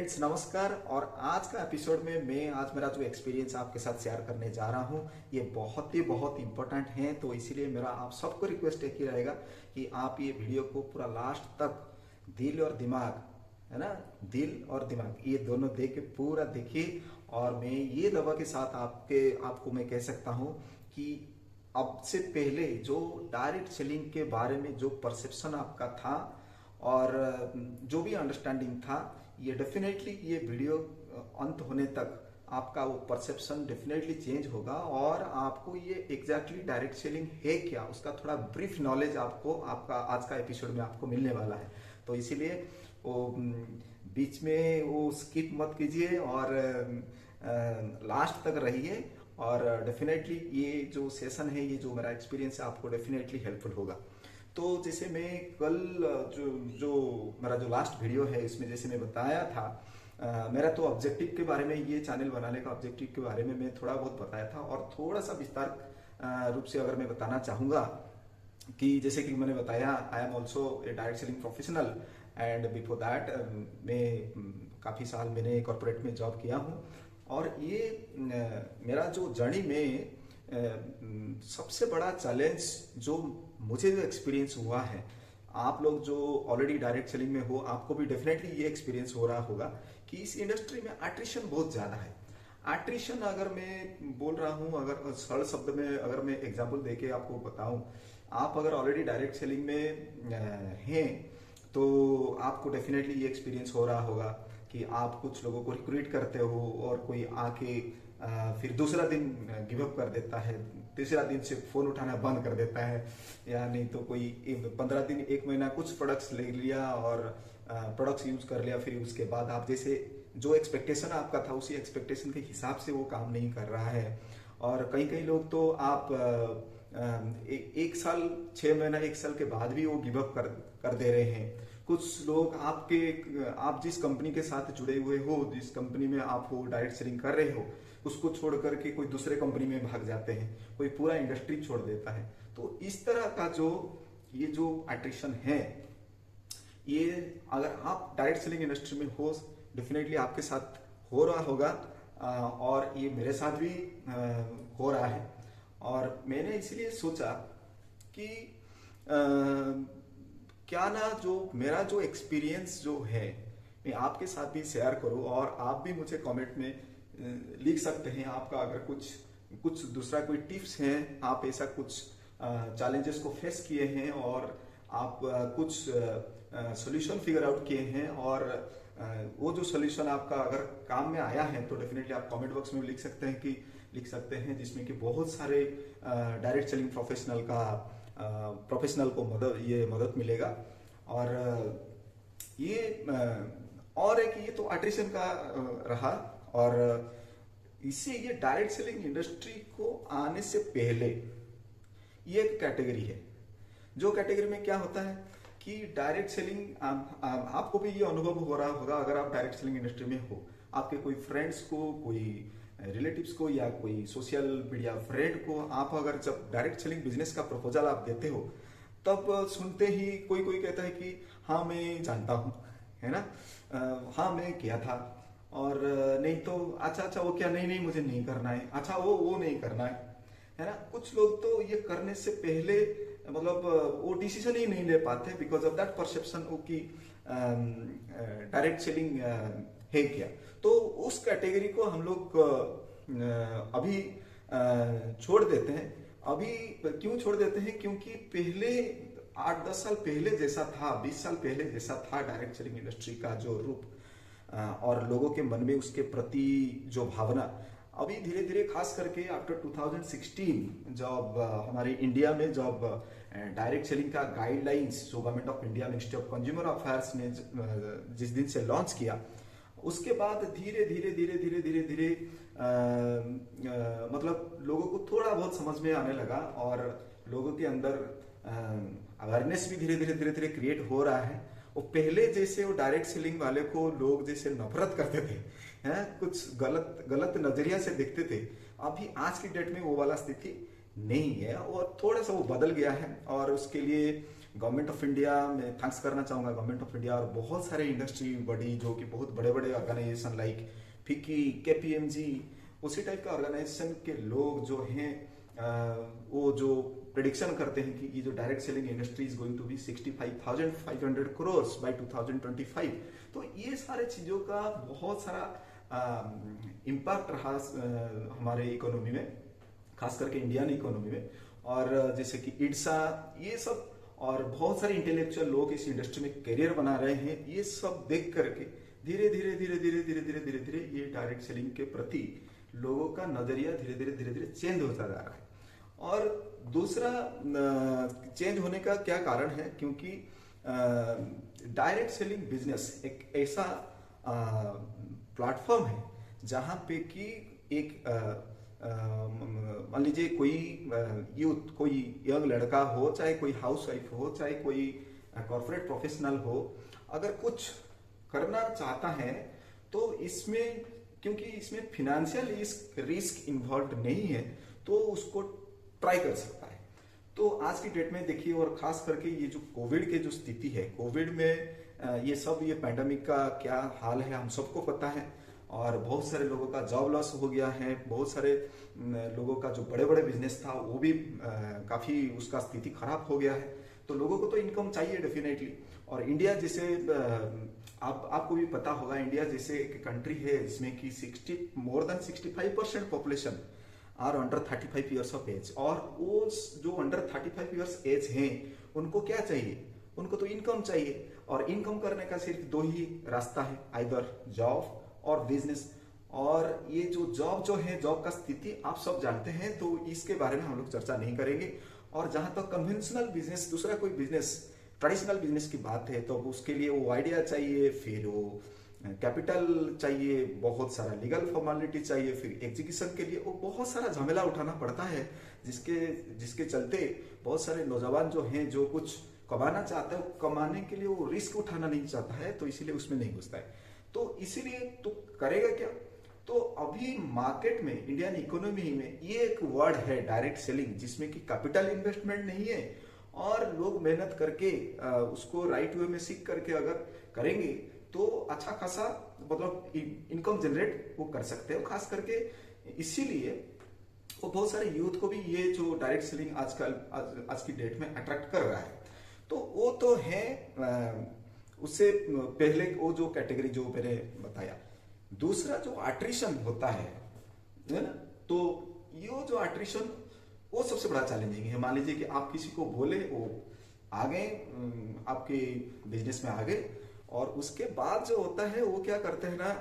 Friends नमस्कार। और आज का एपिसोड में मैं आज मेरा जो एक्सपीरियंस आपके साथ शेयर करने जा रहा हूँ ये बहुत इम्पोर्टेंट है। तो इसीलिए मेरा आप सबको रिक्वेस्ट एक ही रहेगा कि आप ये वीडियो को पूरा लास्ट तक दिल और दिमाग, है ना, दिल और दिमाग ये दोनों दे के पूरा देखिए। और मैं ये दवा के साथ आपको मैं कह सकता हूँ कि अब से पहले जो डायरेक्ट सेलिंग के बारे में जो परसेप्शन आपका था और जो भी अंडरस्टैंडिंग था, ये डेफिनेटली ये वीडियो अंत होने तक आपका वो परसेप्शन डेफिनेटली चेंज होगा और आपको ये एग्जैक्टली डायरेक्ट सेलिंग है क्या उसका थोड़ा ब्रीफ नॉलेज आपको आपका आज का एपिसोड में आपको मिलने वाला है। तो इसीलिए वो बीच में वो स्किप मत कीजिए और लास्ट तक रहिए और डेफिनेटली ये जो सेशन है, ये जो मेरा एक्सपीरियंस है, आपको डेफिनेटली हेल्पफुल होगा। तो जैसे मैं कल जो मेरा जो लास्ट वीडियो है इसमें जैसे मैं बताया था, मेरा तो ऑब्जेक्टिव के बारे में, ये चैनल बनाने का ऑब्जेक्टिव के बारे में मैं थोड़ा बहुत बताया था और थोड़ा सा विस्तार रूप से अगर मैं बताना चाहूँगा कि जैसे कि मैंने बताया, I am also a direct selling professional and before that मैं काफ़ी साल मैंने कॉर्पोरेट में जॉब किया हूँ। और ये मेरा जो जर्नी में सबसे बड़ा चैलेंज जो मुझे जो एक्सपीरियंस हुआ है, आप लोग जो ऑलरेडी डायरेक्ट सेलिंग में हो आपको भी डेफिनेटली ये एक्सपीरियंस हो रहा होगा कि इस इंडस्ट्री में एट्रिशन बहुत ज़्यादा है। एट्रिशन अगर मैं बोल रहा हूँ, अगर सरल शब्द में अगर मैं एग्जांपल देके आपको बताऊँ, आप अगर ऑलरेडी डायरेक्ट सेलिंग में हैं तो आपको डेफिनेटली ये एक्सपीरियंस हो रहा होगा कि आप कुछ लोगों को रिक्रूट करते हो और कोई आके फिर दूसरा दिन गिव अप कर देता है, तीसरा दिन से फोन उठाना बंद कर देता है, या नहीं तो कोई 15 दिन 1 महीना कुछ प्रोडक्ट्स ले लिया और प्रोडक्ट्स यूज कर लिया, फिर उसके बाद आप जैसे जो एक्सपेक्टेशन आपका था उसी एक्सपेक्टेशन के हिसाब से वो काम नहीं कर रहा है। और कई लोग तो आप 1 साल 6 महीना 1 साल के बाद भी वो गिव अप कर दे रहे हैं। कुछ लोग आप जिस कंपनी के साथ जुड़े हुए हो, जिस कंपनी में आप वो डायरेक्ट सेलिंग कर रहे हो, उसको छोड़ करके कोई दूसरे कंपनी में भाग जाते हैं, कोई पूरा इंडस्ट्री छोड़ देता है। तो इस तरह का ये जो एट्रिशन है, ये अगर आप डायरेक्ट सेलिंग इंडस्ट्री में हो डेफिनेटली आपके साथ हो रहा होगा और ये मेरे साथ भी हो रहा है। और मैंने इसलिए सोचा कि क्या ना जो मेरा जो एक्सपीरियंस जो है मैं आपके साथ भी शेयर करूं और आप भी मुझे कमेंट में लिख सकते हैं। आपका अगर कुछ दूसरा कोई टिप्स हैं, आप ऐसा कुछ चैलेंजेस को फेस किए हैं और आप कुछ सॉल्यूशन फिगर आउट किए हैं और वो जो सॉल्यूशन आपका अगर काम में आया है तो डेफिनेटली आप कमेंट बॉक्स में लिख सकते हैं जिसमें कि बहुत सारे डायरेक्ट सेलिंग प्रोफेशनल को मदद मिलेगा। और ये और एक ये तो एट्रिशन का रहा। और इससे ये डायरेक्ट सेलिंग इंडस्ट्री को आने से पहले ये एक कैटेगरी है, जो कैटेगरी में क्या होता है कि डायरेक्ट सेलिंग आपको भी ये अनुभव हो रहा होगा अगर आप डायरेक्ट सेलिंग इंडस्ट्री में हो। आपके कोई फ्रेंड्स को, कोई रिलेटिव्स को या कोई सोशल मीडिया फ्रेंड को आप अगर जब डायरेक्ट सेलिंग बिजनेस का प्रपोजल आप देते हो तब सुनते ही कोई कहता है कि हाँ मैं जानता हूँ, है ना, हाँ मैं किया था, और नहीं तो अच्छा वो क्या, नहीं मुझे नहीं करना है, अच्छा वो नहीं करना है ना। कुछ लोग तो ये करने से पहले मतलब वो डिसीजन ही नहीं ले पाते बिकॉज ऑफ दैट परसेप्शन कि डायरेक्ट सेलिंग है क्या। तो उस कैटेगरी को हम लोग अभी छोड़ देते हैं। अभी क्यों छोड़ देते हैं? क्योंकि पहले 8-10 साल पहले जैसा था, 20 साल पहले जैसा था डायरेक्ट सेलिंग इंडस्ट्री का जो रूप और लोगों के मन में उसके प्रति जो भावना, अभी धीरे धीरे खास करके आफ्टर 2016 जब हमारे इंडिया में जब डायरेक्ट सेलिंग का गाइडलाइंस जो government of India ministry of consumer affairs ने जिस दिन से लॉन्च किया, उसके बाद धीरे धीरे मतलब लोगों को थोड़ा बहुत समझ में आने लगा और लोगों के अंदर अवेयरनेस भी धीरे धीरे क्रिएट हो रहा है। वो पहले जैसे वो डायरेक्ट सेलिंग वाले को लोग जैसे नफरत करते थे, हैं, कुछ गलत नजरिया से देखते थे, अभी आज की डेट में वो वाला स्थिति नहीं है और थोड़ा सा वो बदल गया है। और उसके लिए गवर्नमेंट ऑफ इंडिया में थैंक्स करना चाहूँगा, गवर्नमेंट ऑफ इंडिया और बहुत सारे इंडस्ट्री बड़ी जो कि बहुत बड़े बड़े ऑर्गेनाइजेशन लाइक फिक्की, केपीएमजी, उसी टाइप का ऑर्गेनाइजेशन के लोग जो हैं वो जो प्रिडिक्शन करते हैं कि ये जो direct selling industry is going to be 65,500 crore by 2025। तो ये सारे चीज़ों का बहुत सारा इम्पैक्ट रहा हमारे इकोनॉमी में, खास करके इंडियन इकोनॉमी में। और जैसे कि इड्सा, ये सब और बहुत सारे इंटेलेक्चुअल लोग इस इंडस्ट्री में करियर बना रहे हैं। ये सब देख करके धीरे धीरे धीरे धीरे धीरे धीरे धीरे धीरे ये डायरेक्ट सेलिंग के प्रति लोगों का नजरिया धीरे धीरे धीरे धीरे चेंज होता जा रहा है। और दूसरा चेंज होने का क्या कारण है, क्योंकि डायरेक्ट सेलिंग बिजनेस एक ऐसा प्लेटफॉर्म है जहां पे कि एक मान लीजिए कोई यूथ, कोई यंग लड़का हो, चाहे कोई हाउस वाइफ हो, चाहे कोई कॉर्पोरेट प्रोफेशनल हो, अगर कुछ करना चाहता है तो इसमें, क्योंकि इसमें फिनेंशियल रिस्क इन्वॉल्व नहीं है, तो उसको ट्राई कर सकता है। तो आज की डेट में देखिए, और खास करके ये जो कोविड के जो स्थिति है, कोविड में ये सब, ये पैंडेमिक का क्या हाल है हम सबको पता है। और बहुत सारे लोगों का जॉब लॉस हो गया है, बहुत सारे लोगों का जो बड़े बड़े बिजनेस था वो भी काफी उसका स्थिति खराब हो गया है। तो लोगों को तो इनकम चाहिए डेफिनेटली। और इंडिया जैसे आपको भी पता होगा, इंडिया जैसे एक कंट्री है जिसमें कि more than 65% population are under 35 years of age. और वो जो अंडर 35 ईयर्स एज हैं उनको क्या चाहिए, उनको तो इनकम चाहिए। और इनकम करने का सिर्फ दो ही रास्ता है, आइदर जॉब और बिजनेस। और ये जो जॉब है, जॉब का स्थिति आप सब जानते हैं, तो इसके बारे में हम लोग चर्चा नहीं करेंगे। और जहां तक कन्वेंशनल बिजनेस, दूसरा कोई बिजनेस, ट्रेडिशनल बिजनेस की बात है, तो उसके लिए वो आइडिया चाहिए, फिर वो कैपिटल चाहिए, बहुत सारा लीगल फॉर्मेलिटी चाहिए, फिर एग्जीक्यूशन के लिए वो बहुत सारा झमेला उठाना पड़ता है, जिसके चलते बहुत सारे नौजवान जो हैं, जो कुछ कमाना चाहते हैं, कमाने के लिए वो रिस्क उठाना नहीं चाहता है, तो इसीलिए उसमें नहीं घुसता है। तो इसीलिए तो करेगा क्या? तो अभी मार्केट में, इंडियन इकोनॉमी में ये एक वर्ड है डायरेक्ट सेलिंग, जिसमें कि कैपिटल इन्वेस्टमेंट नहीं है और लोग मेहनत करके उसको राइट वे में सीख करके अगर करेंगे तो अच्छा खासा मतलब इनकम जनरेट वो कर सकते हैं। खास करके इसीलिए वो बहुत सारे यूथ को भी ये जो डायरेक्ट सेलिंग आजकल आज की डेट में अट्रैक्ट कर रहा है। तो वो तो है, उससे पहले वो जो कैटेगरी जो मैंने बताया। दूसरा जो अट्रिशन होता है ना, तो ये जो अट्रिशन वो सबसे बड़ा चैलेंजिंग है। मान लीजिए कि आप किसी को बोले, वो आ गए आपके बिजनेस में आ गए, और उसके बाद जो होता है वो क्या करते हैं ना,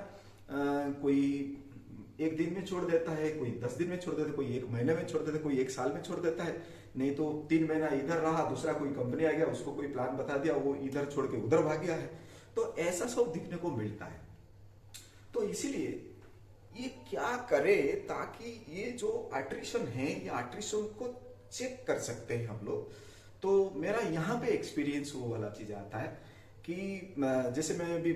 कोई एक दिन में छोड़ देता है, कोई 10 दिन में छोड़ देता है, कोई 1 महीने में छोड़ देता है, कोई 1 साल में छोड़ देता है, नहीं तो 3 महीना इधर रहा, दूसरा कोई कंपनी आ गया, उसको कोई प्लान बता दिया, वो इधर छोड़ के उधर भाग गया है। तो ऐसा सब दिखने को मिलता है। तो इसीलिए ये क्या करे ताकि ये जो अट्रिशन है, ये अट्रिशन को चेक कर सकते हैं हम लोग। तो मेरा यहाँ पे एक्सपीरियंस वो वाला चीज आता है कि जैसे मैं भी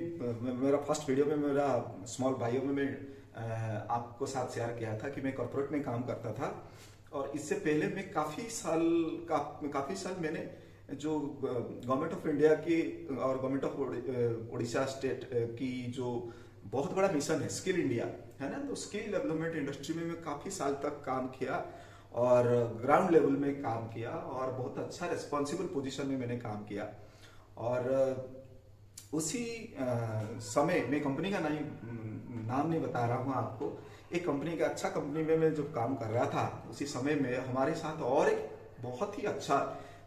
मेरा फर्स्ट वीडियो में, मेरा स्मॉल बायो में मैं आपको साथ शेयर किया था कि मैं कॉर्पोरेट में काम करता था। और इससे पहले मैं काफी साल मैंने जो गवर्नमेंट ऑफ इंडिया की और गवर्नमेंट ऑफ उड़ीसा स्टेट की जो बहुत बड़ा मिशन है स्किल इंडिया, है ना, तो स्किल डेवलपमेंट इंडस्ट्री में मैं काफी साल तक काम किया और ग्राउंड लेवल में काम किया और बहुत अच्छा रिस्पॉन्सिबल पोजीशन में मैंने काम किया। और उसी समय मैं कंपनी का नाम नहीं बता रहा हूँ आपको, एक कंपनी का अच्छा कंपनी में मैं जब काम कर रहा था, उसी समय में हमारे साथ और एक बहुत ही अच्छा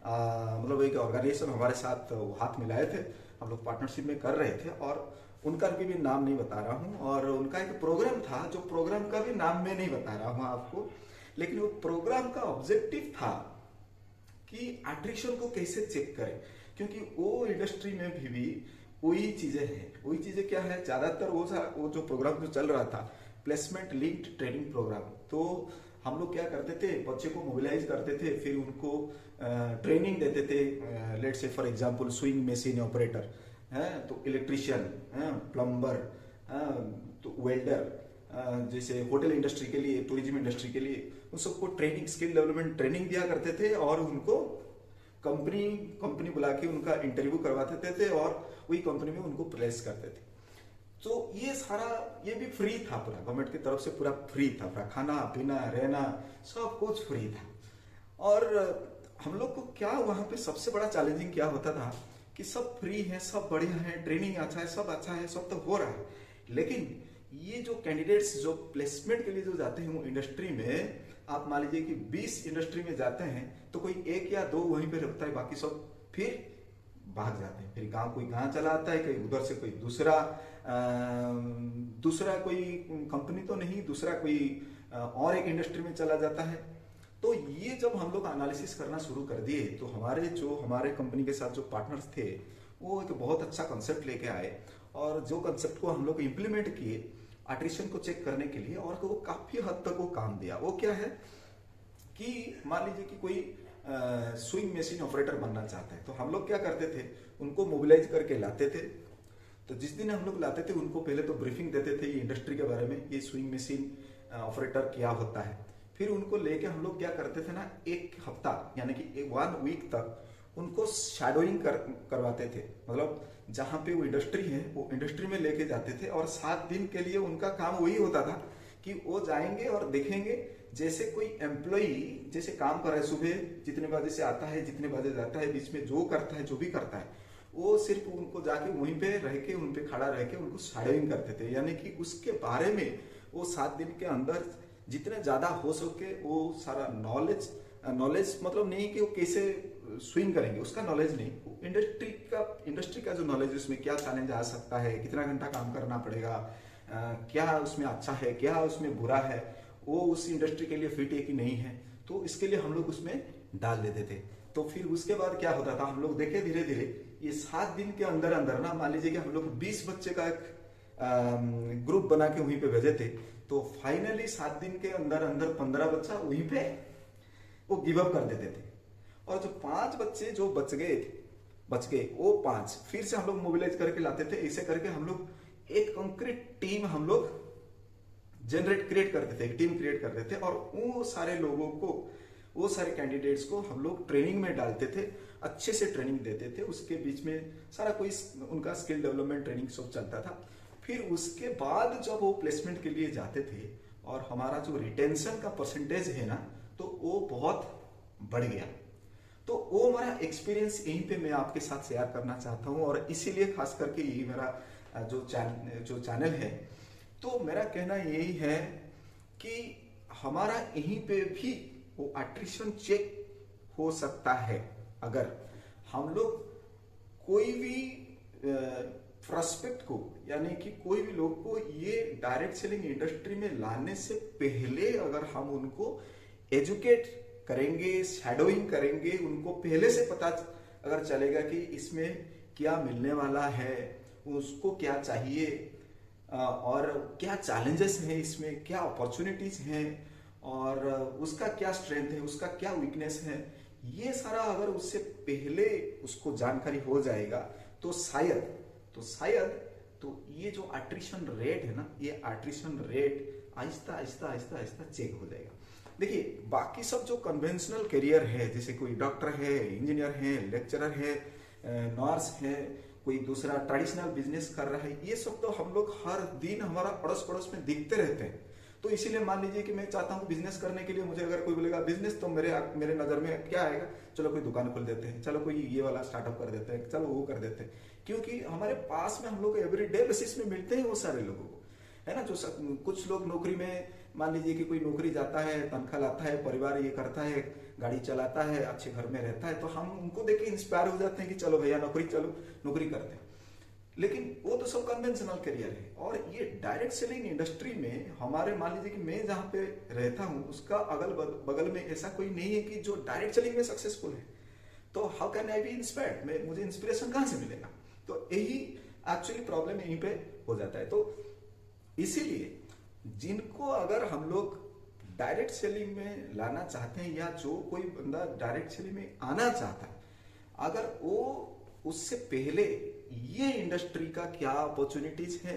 मतलब एक ऑर्गेनाइजेशन हमारे साथ हाथ मिलाए थे, हम लोग पार्टनरशिप में कर रहे थे, और उनका भी नाम नहीं बता रहा हूँ। और उनका एक प्रोग्राम था, जो प्रोग्राम का भी नाम मैं नहीं बता रहा हूँ आपको, लेकिन वो प्रोग्राम का ऑब्जेक्टिव था कि अट्रिशन को कैसे चेक करें, क्योंकि वो इंडस्ट्री में भी वही चीजें हैं। वही चीजें क्या है, ज्यादातर वो जो प्रोग्राम जो चल रहा था, प्लेसमेंट लिंक्ड ट्रेनिंग प्रोग्राम, तो हम लोग क्या करते थे, बच्चे को मोबिलाइज करते थे, फिर उनको ट्रेनिंग देते थे। Let's say for example swing machine operator है, तो इलेक्ट्रिशियन है, प्लम्बर, तो वेल्डर, जैसे होटल इंडस्ट्री के लिए, टूरिज्म इंडस्ट्री के लिए उन सबको ट्रेनिंग, स्किल डेवलपमेंट ट्रेनिंग दिया करते थे और उनको कंपनी कंपनी बुला के उनका इंटरव्यू करवाते थे और वही कंपनी में उनको प्लेस करते थे। तो ये सारा, ये भी फ्री था, पूरा गवर्नमेंट की तरफ से पूरा फ्री था, पूरा खाना पीना रहना सब कुछ फ्री था। और हम लोग को क्या वहाँ पे सबसे बड़ा चैलेंजिंग क्या होता था कि सब फ्री है, सब बढ़िया है, ट्रेनिंग अच्छा है, सब अच्छा है, सब तो हो रहा है, लेकिन ये जो कैंडिडेट्स जो प्लेसमेंट के लिए जो जाते हैं वो इंडस्ट्री में, आप मान लीजिए कि 20 इंडस्ट्री में जाते हैं तो कोई 1 या 2 वहीं पे रखता है, बाकी सब फिर भाग जाते हैं। फिर गांव, कोई गांव चला आता है, कहीं उधर से कोई दूसरा कोई कंपनी तो नहीं, दूसरा कोई और एक इंडस्ट्री में चला जाता है। तो ये जब हम लोग एनालिसिस करना शुरू कर दिए तो हमारे कंपनी के साथ जो पार्टनर्स थे वो एक बहुत अच्छा कंसेप्ट लेके आए और जो कंसेप्ट को हम लोग इम्प्लीमेंट किए अट्रिशन को चेक करने के लिए, और वो काफी हद तक वो काम दिया। वो क्या है कि मान लीजिए कि कोई स्विंग मशीन ऑपरेटर बनना चाहता है, तो हम लोग क्या करते थे, उनको मोबिलाइज करके लाते थे। तो जिस दिन हम लोग लाते थे उनको पहले तो ब्रीफिंग देते थे ये इंडस्ट्री के बारे में, ये स्विंग मशीन ऑपरेटर क्या होता है। फिर उनको लेके हम लोग क्या करते थे ना, 1 हफ्ता यानी कि 1 वीक तक उनको शैडोइंग करवाते थे। मतलब जहाँ पे वो इंडस्ट्री है वो इंडस्ट्री में लेके जाते थे और 7 दिन के लिए उनका काम वही होता था कि वो जाएंगे और देखेंगे जैसे कोई एम्प्लॉई जैसे काम कर रहा है, सुबह जितने बजे से आता है, जितने बजे जाता है, बीच में जो करता है, जो भी करता है, वो सिर्फ उनको जाके वहीं पे रह के, उन पे खड़ा रह के उनको शैडोइंग करते थे। यानी कि उसके बारे में वो 7 दिन के अंदर जितने ज्यादा हो सके वो सारा नॉलेज मतलब नहीं कि वो कैसे स्विंग करेंगे, उसका नॉलेज नहीं, इंडस्ट्री का जो नॉलेज, उसमें क्या चैलेंज आ सकता है, कितना घंटा काम करना पड़ेगा, क्या उसमें अच्छा है, क्या उसमें बुरा है, वो उस इंडस्ट्री के लिए फिट है कि नहीं है, तो इसके लिए हम लोग उसमें डाल देते थे। तो फिर उसके बाद क्या होता था, हम लोग देखे धीरे धीरे ये 7 दिन के अंदर अंदर ना, मान लीजिए कि हम लोग 20 बच्चे का एक ग्रुप बना के वहीं पे भेजे थे, तो फाइनली 7 दिन के अंदर अंदर 15 बच्चा वहीं पे वो गिव अप कर देते थे। और जो 5 बच्चे जो बच गए वो 5 फिर से हम लोग मोबिलाइज करके लाते थे। ऐसे करके हम लोग एक कंक्रीट टीम हम लोग क्रिएट करते थे, एक टीम क्रिएट करते थे और वो सारे लोगों को, वो सारे कैंडिडेट्स को हम लोग ट्रेनिंग में डालते थे, अच्छे से ट्रेनिंग देते थे। उसके बीच में सारा कोई उनका स्किल डेवलपमेंट ट्रेनिंग सब चलता था। फिर उसके बाद जब वो प्लेसमेंट के लिए जाते थे और हमारा जो रिटेंशन का परसेंटेज है ना, तो वो बहुत बढ़ गया। तो वो हमारा एक्सपीरियंस यहीं पे मैं आपके साथ शेयर करना चाहता हूँ और इसीलिए खास करके यही मेरा जो चैनल है। तो मेरा कहना यही है कि हमारा यहीं पे भी वो अट्रिशन चेक हो सकता है। अगर हम लोग कोई भी प्रोस्पेक्ट को, यानी कि कोई भी लोग को ये डायरेक्ट सेलिंग इंडस्ट्री में लाने से पहले अगर हम उनको एजुकेट करेंगे, शैडोइंग करेंगे, उनको पहले से पता अगर चलेगा कि इसमें क्या मिलने वाला है, उसको क्या चाहिए और क्या चैलेंजेस हैं, इसमें क्या अपॉर्चुनिटीज हैं और उसका क्या स्ट्रेंथ है, उसका क्या वीकनेस है, ये सारा अगर उससे पहले उसको जानकारी हो जाएगा तो शायद ये जो अट्रिशन रेट है ना, ये attrition rate Aahista Aahista check हो जाएगा। देखिए, बाकी सब जो कन्वेंशनल करियर है, जैसे कोई डॉक्टर है, इंजीनियर है, लेक्चरर है, नर्स है, कोई दूसरा ट्रेडिशनल बिजनेस कर रहा है, ये सब तो हम लोग हर दिन हमारा पड़ोस पड़ोस में दिखते रहते हैं। तो इसीलिए मान लीजिए कि मैं चाहता हूँ बिजनेस करने के लिए, मुझे अगर कोई बोलेगा बिजनेस, तो मेरे नजर में क्या आएगा, चलो कोई दुकान खोल देते हैं, चलो कोई ये वाला स्टार्टअप कर देते हैं, चलो वो कर देते हैं, क्योंकि हमारे पास में हम लोग एवरीडे बेसिस में मिलते हैं वो सारे लोगों को, है ना। जो कुछ लोग नौकरी में, मान लीजिए कि कोई नौकरी जाता है, तनख्वाह लाता है, परिवार ये करता है, गाड़ी चलाता है, अच्छे घर में रहता है, तो हम उनको देख के इंस्पायर हो जाते हैं कि चलो भैया नौकरी करते हैं। लेकिन वो तो सब कन्वेंशनल करियर है। और ये डायरेक्ट सेलिंग इंडस्ट्री में हमारे, मान लीजिए कि मैं जहाँ पे रहता हूँ उसका अगल बगल में ऐसा कोई नहीं है कि जो डायरेक्ट सेलिंग में सक्सेसफुल है। तो how can I B inspired, मुझे इंस्पिरेशन कहाँ से मिलेगा? तो यही एक्चुअली प्रॉब्लम यहीं पे हो जाता है। तो इसीलिए जिनको अगर हम लोग डायरेक्ट सेलिंग में लाना चाहते हैं, या जो कोई बंदा डायरेक्ट सेलिंग में आना चाहता है, अगर वो उससे पहले ये इंडस्ट्री का क्या अपॉर्चुनिटीज है,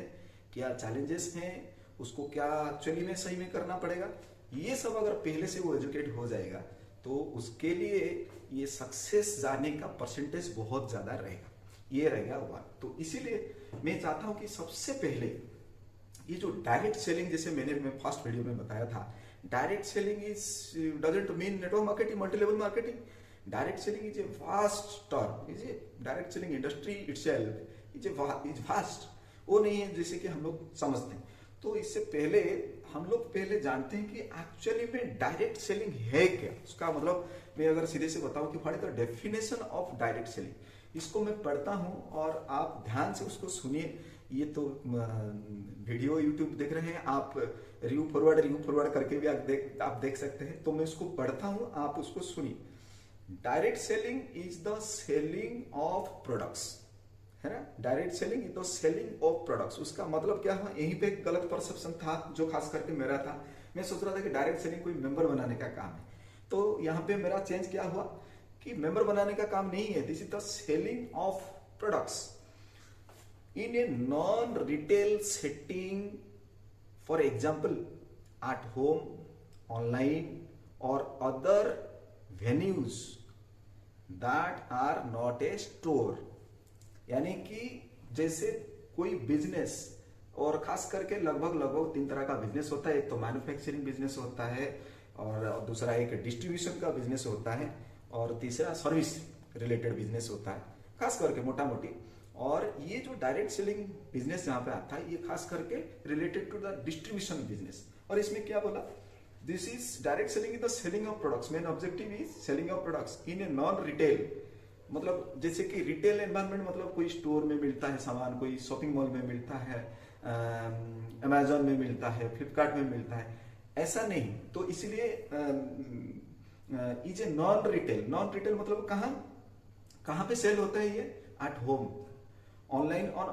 क्या चैलेंजेस हैं, उसको क्या एक्चुअली में सही में करना पड़ेगा, ये सब अगर पहले से वो एजुकेट हो जाएगा तो उसके लिए ये सक्सेस जाने का परसेंटेज बहुत ज्यादा रहेगा। ये रहेगा वन। तो इसीलिए मैं चाहता हूं कि सबसे पहले ये जो डायरेक्ट सेलिंग, जैसे मैं फर्स्ट वीडियो में बताया था, direct selling is doesn't mean network marketing, multi level marketing. Direct selling is a vast term, is a direct selling industry itself is vast. वो नहीं है जैसे कि हम लोग समझते हैं। तो इससे पहले हम लोग पहले जानते हैं कि एक्चुअली में डायरेक्ट सेलिंग है क्या। उसका मतलब मैं अगर सीधे से बताऊं कि what is the definition of direct selling, इसको मैं पढ़ता हूं और आप ध्यान से उसको सुनिए। ये तो वीडियो यूट्यूब देख रहे हैं आप, रिव्यू फॉरवर्ड करके भी आप देख सकते हैं। तो मैं उसको पढ़ता हूं, आप उसको सुनिए। Direct selling is the selling of products, है ना। Direct selling is the selling of products. उसका मतलब क्या हुआ, यहीं पे एक गलत परसेप्शन था जो खास करके मेरा था। मैं सोच रहा था कि डायरेक्ट सेलिंग कोई मेंबर बनाने का काम है, तो यहाँ पे मेरा चेंज क्या हुआ कि मेंबर बनाने का काम नहीं है। This is the selling of products in a non-retail setting, for example at home, online or other venues that are not a store। यानी कि जैसे कोई बिजनेस, और खास करके लगभग 3 तरह का बिजनेस होता है। एक तो मैन्युफैक्चरिंग बिजनेस होता है, और दूसरा एक डिस्ट्रीब्यूशन का बिजनेस होता है, और तीसरा सर्विस रिलेटेड बिजनेस होता है, खास करके मोटा मोटी। और ये जो डायरेक्ट सेलिंग बिजनेस यहाँ पे आता है, ये खास करके related to the distribution business. और इसमें क्या बोला, this is direct selling is the selling of products. Main objective is selling of products in a non retail, मतलब जैसे कि रिटेल एनवायरमेंट मतलब कोई स्टोर में मिलता है सामान, कोई शॉपिंग मॉल में मिलता है, अमेजोन में मिलता है, फ्लिपकार्ट में मिलता है, ऐसा नहीं। तो इसलिए is a non retail. Non retail मतलब कहाँ पे सेल होता है ये, एट होम, ऑनलाइन और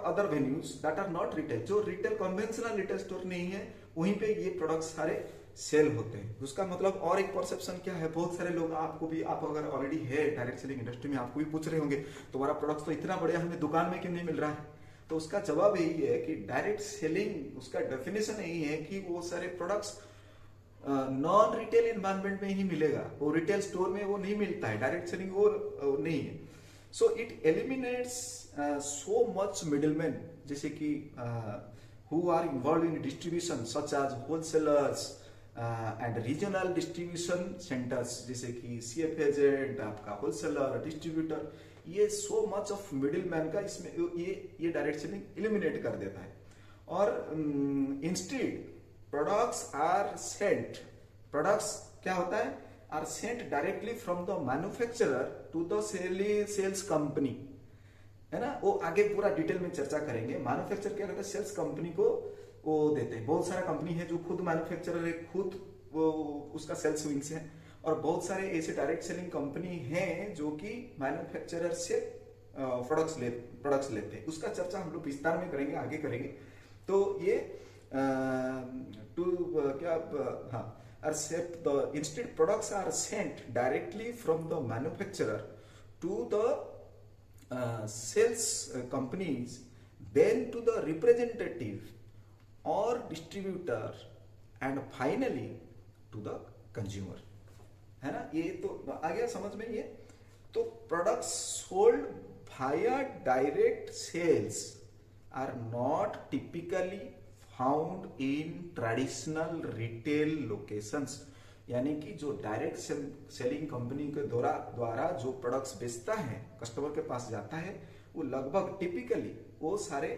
other venues that are not retail. जो रिटेल कन्वेंशनल रिटेल स्टोर नहीं है, वहीं पे ये प्रोडक्ट्स सारे सेल होते हैं। उसका मतलब और एक परसेप्शन क्या है, बहुत सारे लोग आपको भी, आप अगर ऑलरेडी है डायरेक्ट सेलिंग इंडस्ट्री में, आपको भी पूछ रहे होंगे तुम्हारा प्रोडक्ट तो इतना बढ़िया हमें दुकान में क्यों नहीं मिल रहा है। तो उसका जवाब यही है कि डायरेक्ट सेलिंग, उसका डेफिनेशन यही है कि वो सारे प्रोडक्ट्स नॉन रिटेल एनवायरमेंट में ही मिलेगा, वो रिटेल स्टोर में वो नहीं मिलता है। डायरेक्ट सेलिंग वो नहीं है। So it eliminates so much middlemen, जैसे कि who are involved in distribution such as wholesalers and regional distribution centers, जैसे कि CF agent, आपका wholesaler, distributor, ये so much of middleman का इसमें ये डायरेक्ट सेलिंग एलिमिनेट कर देता है। और instead products are sent, products क्या होता है, are sent directly from the manufacturer to the sales company, है ना। वो आगे पूरा डिटेल में चर्चा करेंगे। मैन्युफैक्चर क्या करता है, सेल्स कंपनी को वो देते हैं। बहुत सारा कंपनी है जो खुद मैन्युफैक्चरर है, खुद वो उसका सेल्स विंग्स है, और बहुत सारे ऐसे डायरेक्ट सेलिंग कंपनी हैं जो कि मैन्युफैक्चरर से प्रोडक्ट्स लेते हैं। उसका चर्चा हम लोग विस्तार में करेंगे, आगे करेंगे। तो ये instead products are sent directly from the manufacturer to the sales companies, then to the representative or distributor, and finally to the consumer, है ना। ये तो आ गया समझ में ये। तो products sold via direct sales are not typically found in traditional retail locations. यानी कि जो डायरेक्ट सेलिंग कंपनी के द्वारा जो प्रोडक्ट्स बेचता है, कस्टमर के पास जाता है, वो लगभग टिपिकली वो सारे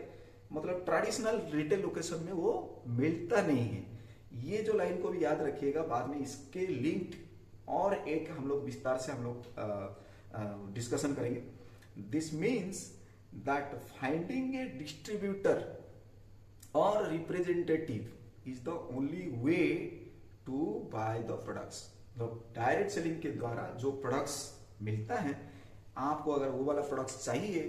मतलब ट्रेडिशनल रिटेल लोकेशन में वो मिलता नहीं है। ये जो लाइन को भी याद रखिएगा, बाद में इसके लिंक और एक हम लोग विस्तार से हम लोग डिस्कशन करेंगे। This means that finding a distributor और representative is the only way to buy the products. Direct selling के द्वारा जो प्रोडक्ट्स मिलता है, आपको अगर वो वाला प्रोडक्ट्स चाहिए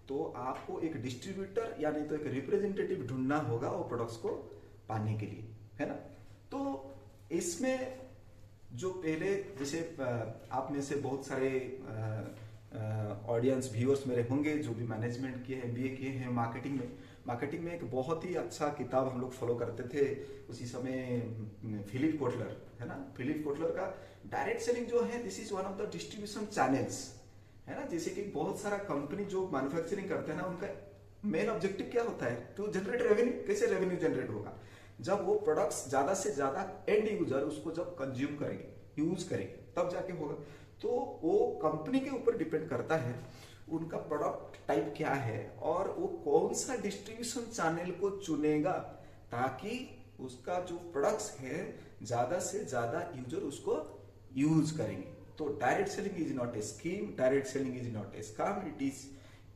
तो आपको एक डिस्ट्रीब्यूटर या नहीं तो एक रिप्रेजेंटेटिव ढूंढना होगा वो प्रोडक्ट्स को पाने के लिए, है ना। तो इसमें जो पहले, जैसे आप में से बहुत सारे ऑडियंस व्यूअर्स मेरे होंगे जो भी मैनेजमेंट किए हैं, MBA किए हैं मार्केटिंग में, मार्केटिंग में एक बहुत ही अच्छा किताब हम लोग फॉलो करते थे उसी समय, फिलिप कोटलर, है ना। फिलिप कोटलर का डायरेक्ट सेलिंग जो है, this is one of the distribution channels, है ना। जैसे कि बहुत सारा कंपनी जो मैन्युफैक्चरिंग करते हैं ना, उनका मेन ऑब्जेक्टिव क्या होता है, टू जनरेट रेवेन्यू। कैसे रेवेन्यू जनरेट होगा, जब वो प्रोडक्ट्स ज्यादा से ज्यादा एंड यूजर उसको जब कंज्यूम करेंगे, यूज करेंगे, तब जाके होगा। तो वो कंपनी के ऊपर डिपेंड करता है उनका प्रोडक्ट टाइप क्या है और वो कौन सा डिस्ट्रीब्यूशन चैनल को चुनेगा ताकि उसका जो प्रोडक्ट्स है ज्यादा से ज्यादा यूजर उसको यूज करेंगे। तो direct selling is not a scheme, direct selling is not a scam,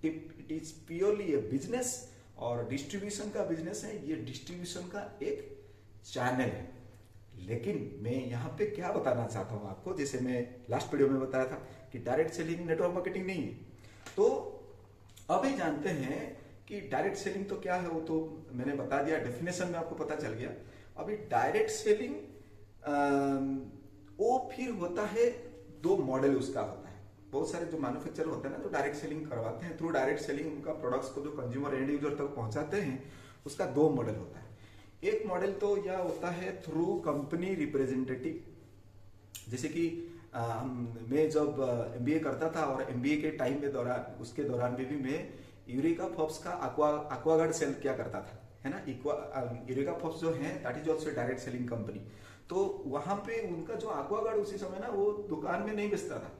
it is purely A business. और डिस्ट्रीब्यूशन का बिजनेस है, ये डिस्ट्रीब्यूशन का एक चैनल है। लेकिन मैं यहाँ पे क्या बताना चाहता हूँ आपको, जैसे मैं लास्ट वीडियो में बताया था कि डायरेक्ट सेलिंग नेटवर्क मार्केटिंग नहीं है। तो अब ये जानते हैं कि डायरेक्ट सेलिंग तो क्या है, वो तो मैंने बता दिया, डेफिनेशन में आपको पता चल गया। अभी डायरेक्ट सेलिंग वो फिर होता है, दो मॉडल उसका होता है। बहुत सारे जो मैन्युफैक्चरर होते हैं ना, तो डायरेक्ट सेलिंग करवाते हैं, थ्रू डायरेक्ट सेलिंग उनका प्रोडक्ट्स को जो कंज्यूमर एंड यूजर तक पहुंचाते हैं, उसका दो मॉडल होता है। एक मॉडल तो यह होता है थ्रू कंपनी रिप्रेजेंटेटिव। जैसे कि मैं जब एमबीए करता था और एमबीए के टाइम में दौरान, उसके दौरान भी मैं यूरेका फॉब्स का एक्वागार्ड सेल किया करता था, है ना। यूरेका फॉब्स जो है that is also direct selling company. तो वहां पे उनका जो एक्वागार्ड उसी समय ना वो दुकान में नहीं बेचता था,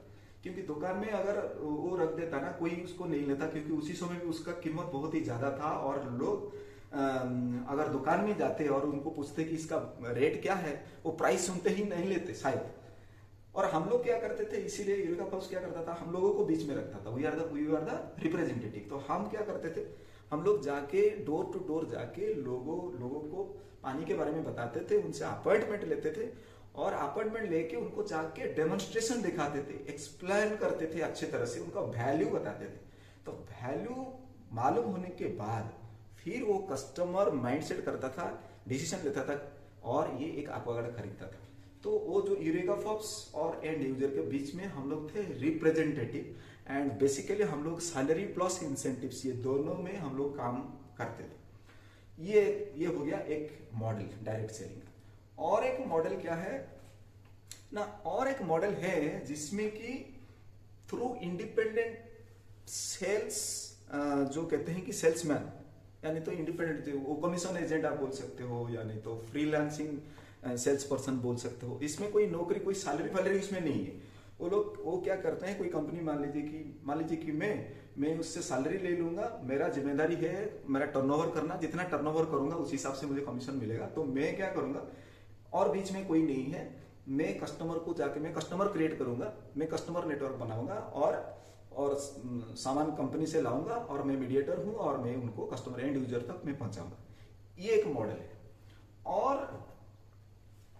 क्योंकि दुकान में अगर वो रख देता ना, कोई उसको नहीं लेता, क्योंकि उसी समय भी उसका कीमत बहुत ही ज्यादा था। और लोग अगर दुकान में जाते और उनको पूछते कि इसका रेट क्या है, वो प्राइस सुनते ही नहीं लेते शायद। और हम लोग क्या करते थे, इसीलिए यूरेका फॉब्स क्या करता था, हम लोगों को बीच में रखता था, वी आर द रिप्रेजेंटेटिव। तो हम क्या करते थे, हम लोग जाके डोर टू डोर जाके लोगों को पानी के बारे में बताते थे, उनसे अपॉइंटमेंट लेते थे और अपॉइंटमेंट लेके उनको जाके डेमोन्स्ट्रेशन दिखाते थे, एक्सप्लेन करते थे अच्छे तरह से, उनका वैल्यू बताते थे। तो वैल्यू मालूम होने के बाद फिर वो कस्टमर माइंडसेट करता था, डिसीजन लेता था और ये एक एक्वागार्ड खरीदता था। तो वो जो यूरेका फॉब्स और एंड यूजर के बीच में हम लोग थे रिप्रेजेंटेटिव, एंड बेसिकली हम लोग सैलरी प्लस इंसेंटिव्स, ये दोनों में हम लोग काम करते थे। ये हो गया एक मॉडल डायरेक्ट सेलिंग का। और एक मॉडल क्या है ना, और एक मॉडल है जिसमें कि थ्रू इंडिपेंडेंट सेल्स, जो कहते हैं कि सेल्समैन, यानी तो इंडिपेंडेंट, वो कमीशन एजेंट आप बोल सकते हो, यानी तो फ्रीलांसिंग सेल्स पर्सन बोल सकते हो। इसमें कोई नौकरी, कोई सैलरी इसमें नहीं है। वो लोग वो क्या करते हैं, कोई कंपनी मान लीजिए कि मैं उससे सैलरी ले लूंगा, मेरा जिम्मेदारी है मेरा टर्नओवर करना, जितना टर्नओवर करूंगा उस हिसाब से मुझे कमीशन मिलेगा। तो मैं क्या करूंगा, और बीच में कोई नहीं है, मैं कस्टमर को जाके मैं कस्टमर क्रिएट करूंगा, मैं कस्टमर नेटवर्क बनाऊंगा और सामान कंपनी से लाऊंगा और मैं मीडिएटर हूं और मैं उनको कस्टमर एंड यूजर तक मैं पहुंचाऊंगा। ये एक मॉडल है।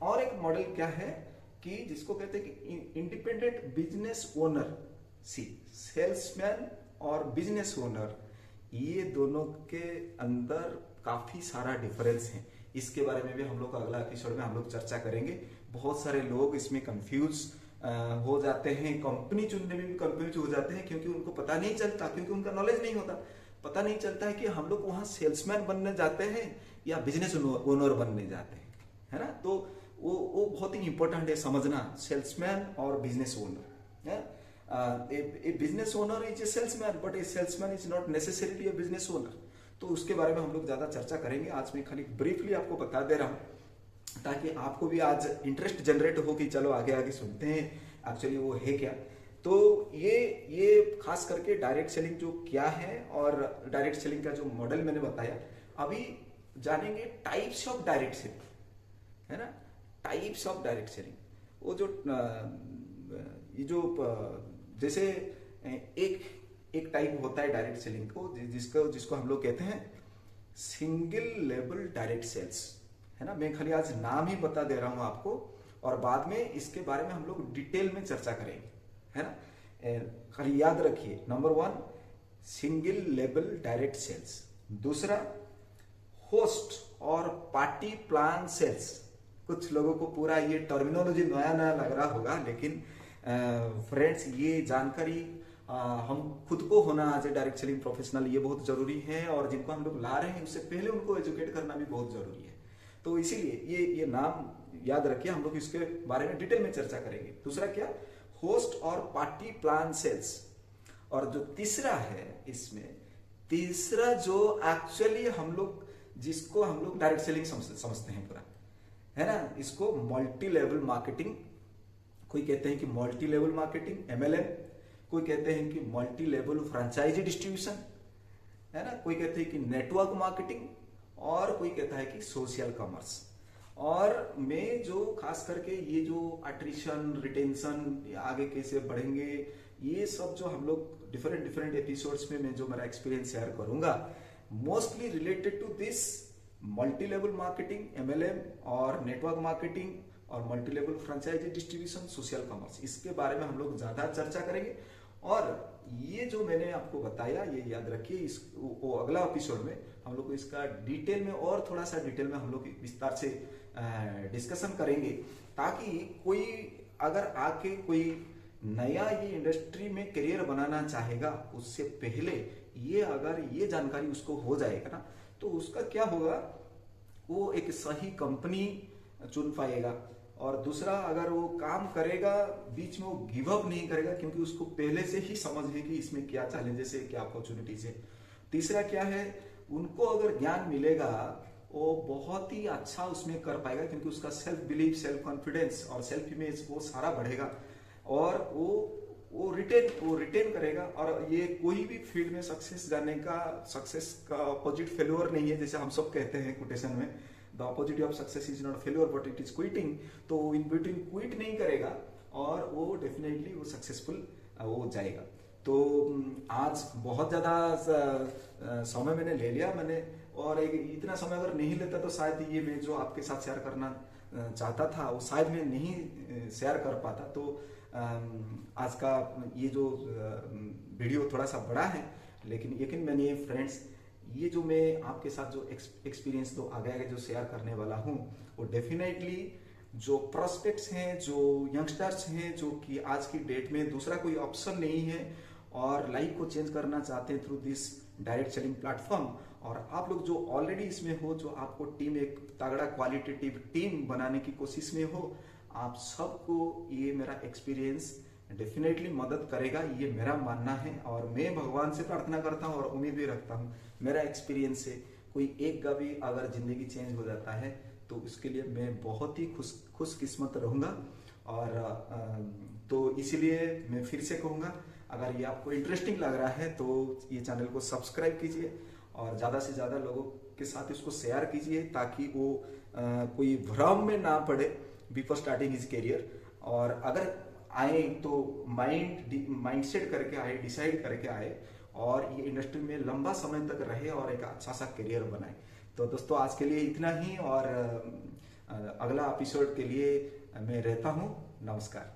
और एक मॉडल क्या है कि जिसको कहते हैं कि इंडिपेंडेंट बिजनेस ओनर। सेल्समैन और बिजनेस ओनर, ये दोनों के अंदर काफी सारा डिफरेंस है। इसके बारे में भी हम लोग अगला एपिसोड में हम लोग चर्चा करेंगे। बहुत सारे लोग इसमें कंफ्यूज हो जाते हैं, कंपनी चुनने में भी कंफ्यूज हो जाते हैं, क्योंकि उनको पता नहीं चलता, क्योंकि उनका नॉलेज नहीं होता। पता नहीं चलता है कि हम लोग वहां सेल्समैन बनने जाते हैं या बिजनेस ओनर बनने जाते हैं, है ना। तो वो बहुत ही इंपॉर्टेंट है समझना, सेल्समैन और business owner. A business owner is a salesman, but A salesman is not necessarily A business owner. तो उसके बारे में हम लोग ज्यादा चर्चा करेंगे। आज मैं खाली ब्रीफली आपको बता दे रहा हूँ ताकि आपको भी आज इंटरेस्ट जनरेट हो कि चलो आगे आगे सुनते हैं एक्चुअली वो है क्या। तो ये खास करके डायरेक्ट सेलिंग जो क्या है और डायरेक्ट सेलिंग का जो मॉडल मैंने बताया। अभी जानेंगे टाइप्स ऑफ डायरेक्ट सेलिंग, है ना। टाइप्स ऑफ डायरेक्ट सेलिंग, वो जो जैसे एक टाइप होता है डायरेक्ट सेलिंग को, जिसको हम लोग कहते हैं सिंगल लेवल डायरेक्ट सेल्स, है ना। मैं खाली आज नाम ही बता दे रहा हूं आपको और बाद में इसके बारे में हम लोग डिटेल में चर्चा करेंगे, है ना। खाली याद रखिए, number 1 single level direct sales, दूसरा होस्ट और पार्टी प्लान सेल्स। कुछ लोगों को पूरा ये टर्मिनोलॉजी नया नया लग रहा होगा, लेकिन फ्रेंड्स ये जानकारी हम खुद को होना as a direct selling professional ये बहुत जरूरी है, और जिनको हम लोग ला रहे हैं उससे पहले उनको एजुकेट करना भी बहुत जरूरी है। तो इसीलिए ये नाम याद रखिए, हम लोग इसके बारे में डिटेल में चर्चा करेंगे। दूसरा क्या, होस्ट और पार्टी प्लान सेल्स। और जो तीसरा है इसमें, तीसरा जो एक्चुअली हम लोग जिसको हम लोग डायरेक्ट सेलिंग समझते हैं पूरा, है ना, इसको मल्टी लेवल मार्केटिंग, कोई कहते हैं कि मल्टी लेवल मार्केटिंग MLM, कोई कहते हैं कि मल्टी लेवल फ्रेंचाइजी डिस्ट्रीब्यूशन, है ना, कोई कहते हैं कि नेटवर्क मार्केटिंग, और कोई कहता है कि सोशल कॉमर्स। और मैं जो खास करके ये जो अट्रिशन, रिटेंशन, आगे कैसे बढ़ेंगे, ये सब जो हम लोग डिफरेंट एपिसोड्स में मैं जो मेरा एक्सपीरियंस शेयर करूंगा, mostly related to this multi level marketing, MLM और नेटवर्क मार्केटिंग और multi level franchise distribution, social commerce, इसके बारे में हम लोग ज्यादा चर्चा करेंगे। और ये जो मैंने आपको बताया ये याद रखिए, इस वो अगला एपिसोड में हम लोग इसका डिटेल में और थोड़ा सा डिटेल में हम लोग विस्तार से डिस्कशन करेंगे, ताकि कोई अगर आके कोई नया ये इंडस्ट्री में करियर बनाना चाहेगा, उससे पहले ये अगर ये जानकारी उसको हो जाएगा ना, तो उसका क्या होगा, वो एक सही कंपनी चुन पाएगा। और दूसरा, अगर वो काम करेगा बीच में वो गिव अप नहीं करेगा, क्योंकि उसको पहले से ही समझ है कि इसमें क्या चैलेंजेस है, क्या अपॉर्चुनिटीज है। तीसरा क्या है, उनको अगर ज्ञान मिलेगा वो बहुत ही अच्छा उसमें कर पाएगा, क्योंकि उसका सेल्फ बिलीफ, सेल्फ कॉन्फिडेंस और सेल्फ इमेज वो सारा बढ़ेगा, और वो रिटेन करेगा। और ये कोई भी फील्ड में सक्सेस का अपोजिट फेल्योर नहीं है, जैसे हम सब कहते हैं कोटेशन में, the opposite of success is not failure but it is quitting. तो इन बिटवीन क्विट नहीं करेगा और वो डेफिनेटली वो सक्सेसफुल हो जाएगा। तो आज बहुत ज्यादा समय मैंने ले लिया और इतना समय अगर नहीं लेता तो शायद ये मैं जो आपके साथ शेयर करना चाहता था वो शायद मैं नहीं शेयर कर पाता। तो आज का ये जो वीडियो थोड़ा सा बड़ा है, लेकिन मैंने फ्रेंड्स ये जो मैं आपके साथ जो एक्सपीरियंस तो आगे जो शेयर करने वाला हूँ, वो डेफिनेटली जो प्रोस्पेक्ट्स हैं, जो यंगस्टर्स हैं, जो कि आज की डेट में दूसरा कोई ऑप्शन नहीं है और लाइफ को चेंज करना चाहते हैं through this direct selling platform, और आप लोग जो ऑलरेडी इसमें हो, जो आपको टीम एक तगड़ा क्वालिटेटिव टीम बनाने की कोशिश में हो, आप सबको ये मेरा एक्सपीरियंस डेफिनेटली मदद करेगा, ये मेरा मानना है। और मैं भगवान से प्रार्थना करता हूँ और उम्मीद भी रखता हूँ मेरा एक्सपीरियंस से कोई एक का भी अगर जिंदगी चेंज हो जाता है तो उसके लिए मैं बहुत ही खुशकिस्मत रहूँगा। और तो इसीलिए मैं फिर से कहूँगा, अगर ये आपको इंटरेस्टिंग लग रहा है तो ये चैनल को सब्सक्राइब कीजिए और ज़्यादा से ज़्यादा लोगों के साथ इसको शेयर कीजिए, ताकि वो कोई भ्रम में ना पड़े बिफोर स्टार्टिंग हिज करियर। और अगर आए तो माइंडसेट करके आए, डिसाइड करके आए और ये इंडस्ट्री में लंबा समय तक रहे और एक अच्छा सा करियर बनाए। तो दोस्तों आज के लिए इतना ही, और अगला एपिसोड के लिए मैं रहता हूँ। नमस्कार।